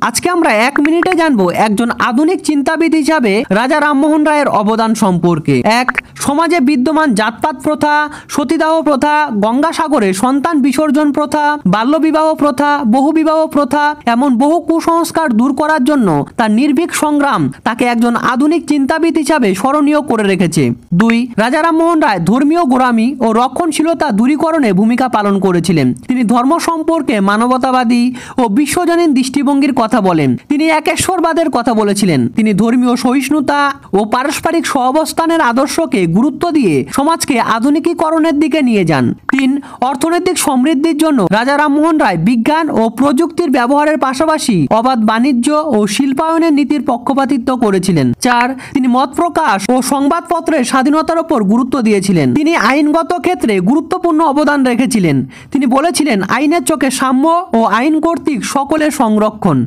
আজকে আমরা 1 মিনিটে জানবো একজন আধুনিক চিন্তাবিদ হিসাবে রাজা রামমোহন রায়ের অবদান সম্পর্কে। 1. সমাজে বিদ্যমান জাতপাত প্রথা, সতীদাহ প্রথা, গঙ্গাসাগরে সন্তান বিসর্জন প্রথা, বাল্যবিবাহ প্রথা, বহুবিবাহ প্রথা এমন বহু কুসংস্কার দূর করার জন্য তার নির্ভীক সংগ্রাম তাকে একজন আধুনিক চিন্তাবিদ হিসাবে স্মরণীয় করে রেখেছে। 2. রাজা রামমোহন রায় ধর্মীয় গোঁড়ামি ও রক্ষণশীলতা দূরীকরণে ভূমিকা পালন করেছিলেন। তিনি ধর্ম সম্পর্কে মানবতাবাদী ও বিশ্বজনীন দৃষ্টিভঙ্গির কথা বলেন। তিনি একেশ্বরবাদের কথা বলেছিলেন। তিনি ধর্মীয় সহিষ্ণুতা ও পারস্পরিক সহাবস্থানের আদর্শকে গুরুত্ব দিয়ে সমাজকে আধুনিকীকরণের দিকে নিয়ে যান। 3. অর্থনৈতিক সমৃদ্ধির জন্য রাজা রামমোহন রায় বিজ্ঞান ও প্রযুক্তির ব্যবহারের পাশাপাশি অবাধ বাণিজ্য ও শিল্পায়নের নীতির পক্ষপাতিত্ব করেছিলেন। 4. তিনি মত প্রকাশ ও সংবাদপত্রের স্বাধীনতার উপর গুরুত্ব দিয়েছিলেন। তিনি আইনগত ক্ষেত্রে গুরুত্বপূর্ণ অবদান রেখেছিলেন। তিনি বলেছিলেন, আইনের চোখে সাম্য ও আইন কর্তৃক সকলের সংরক্ষণ।